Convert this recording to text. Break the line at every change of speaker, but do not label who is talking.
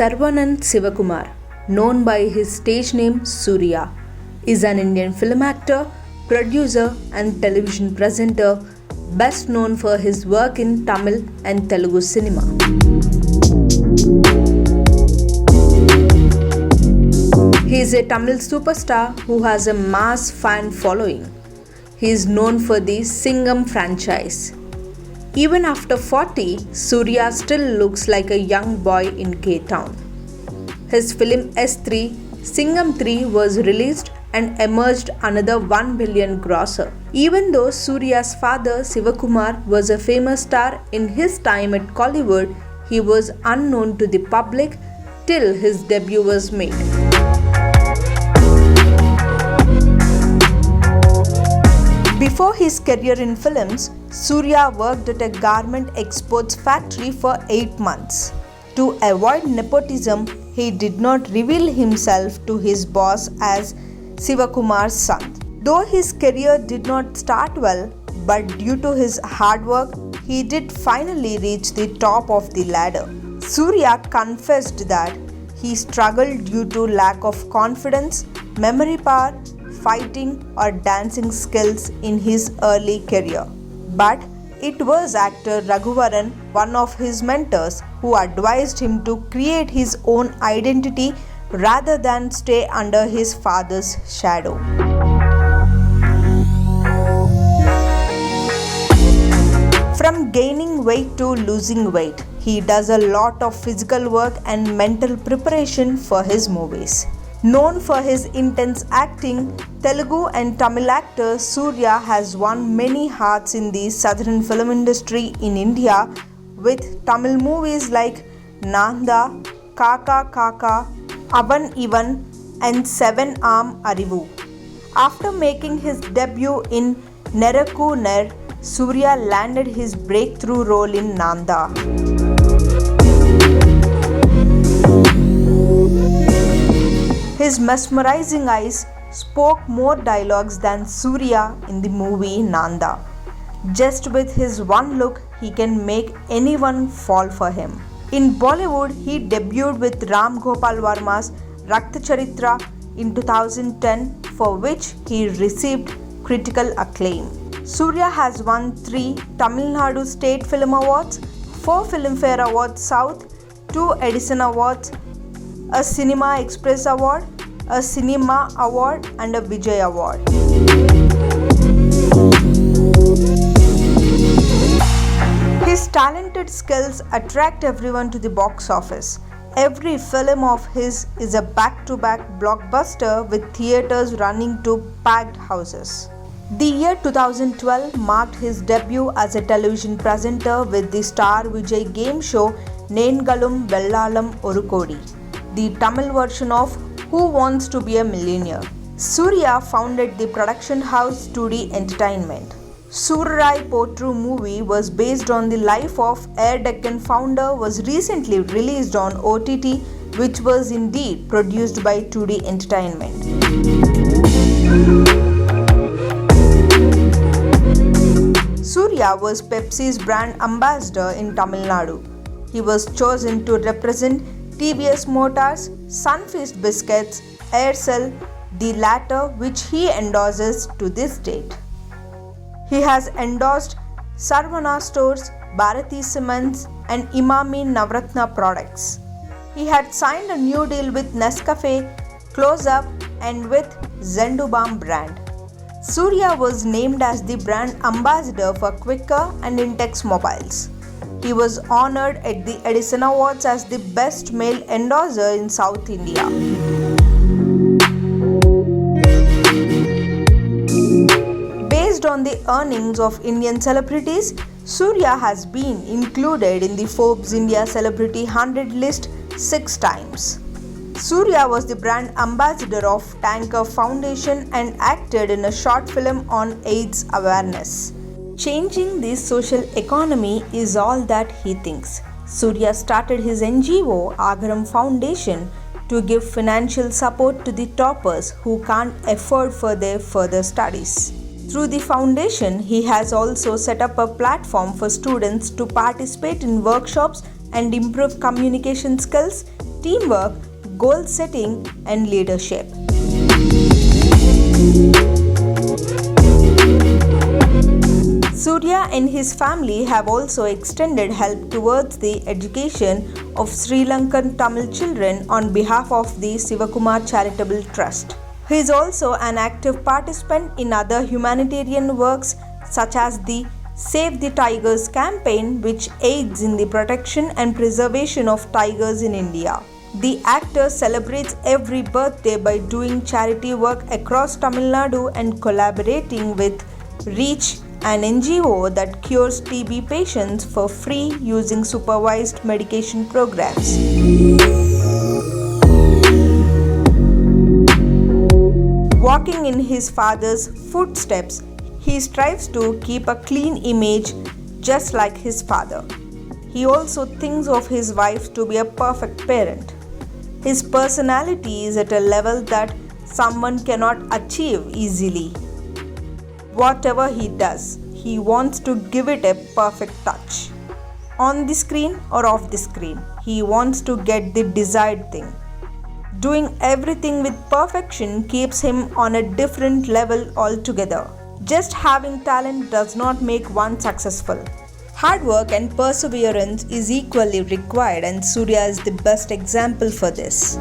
Saravanan Sivakumar, known by his stage name Surya, is an Indian film actor, producer, and television presenter, best known for his work in Tamil and Telugu cinema. He is a Tamil superstar who has a mass fan following. He is known for the Singham franchise. Even after 40, Surya still looks like a young boy in K-Town. His film S3, Singham 3 was released and emerged another 1 billion grosser. Even though Surya's father Sivakumar was a famous star in his time at Kollywood, he was unknown to the public till his debut was made. Before his career in films, Surya worked at a garment exports factory for 8 months. To avoid nepotism, he did not reveal himself to his boss as Sivakumar's son. Though his career did not start well, but due to his hard work, he did finally reach the top of the ladder. Surya confessed that he struggled due to lack of confidence, memory power, fighting or dancing skills in his early career. But it was actor Raghuvaran, one of his mentors, who advised him to create his own identity rather than stay under his father's shadow. From gaining weight to losing weight, he does a lot of physical work and mental preparation for his movies. Known for his intense acting, Telugu and Tamil actor Surya has won many hearts in the southern film industry in India with Tamil movies like Nanda, Kaka Kaka, Avan Ivan and Seven Arm Arivu. After making his debut in Nerakku Ner, Surya landed his breakthrough role in Nanda. His mesmerizing eyes spoke more dialogues than Surya in the movie Nanda. Just with his one look, he can make anyone fall for him. In Bollywood, he debuted with Ram Gopal Varma's Rakta Charitra in 2010, for which he received critical acclaim. Surya has won 3 Tamil Nadu State Film Awards, 4 Filmfare Awards South, 2 Edison Awards, a Cinema Express Award, a Cinema Award and a Vijay Award. His talented skills attract everyone to the box office. Every film of his is a back-to-back blockbuster with theatres running to packed houses. The year 2012 marked his debut as a television presenter with the Star Vijay game show Nengalum Vellalam Orukodi, the Tamil version of Who Wants to Be a Millionaire. Surya founded the production house 2D Entertainment. Surarai Potru movie was based on the life of Air Deccan founder was recently released on OTT, which was indeed produced by 2D Entertainment. Surya was Pepsi's brand ambassador in Tamil Nadu. He was chosen to represent TVS Motors, Sunfeast Biscuits, Aircel, the latter which he endorses to this date. He has endorsed Sarvana Stores, Bharati Cements and Imami Navratna products. He had signed a new deal with Nescafe, Close Up and with Zendubalm brand. Surya was named as the brand ambassador for Quikr and Intex Mobiles. He was honored at the Edison Awards as the best male endorser in South India. Based on the earnings of Indian celebrities, Surya has been included in the Forbes India Celebrity 100 list 6 times. Surya was the brand ambassador of Tanker Foundation and acted in a short film on AIDS awareness. Changing the social economy is all that he thinks. Surya started his NGO Agaram Foundation to give financial support to the toppers who can't afford for their further studies. Through the foundation, he has also set up a platform for students to participate in workshops and improve communication skills, teamwork, goal setting, and leadership. Surya and his family have also extended help towards the education of Sri Lankan Tamil children on behalf of the Sivakumar Charitable Trust. He is also an active participant in other humanitarian works such as the Save the Tigers campaign, which aids in the protection and preservation of tigers in India. The actor celebrates every birthday by doing charity work across Tamil Nadu and collaborating with REACH, an NGO that cures TB patients for free using supervised medication programs. Walking in his father's footsteps, he strives to keep a clean image just like his father. He also thinks of his wife to be a perfect parent. His personality is at a level that someone cannot achieve easily. Whatever he does, he wants to give it a perfect touch. On the screen or off the screen, he wants to get the desired thing. Doing everything with perfection keeps him on a different level altogether. Just having talent does not make one successful. Hard work and perseverance is equally required, and Surya is the best example for this.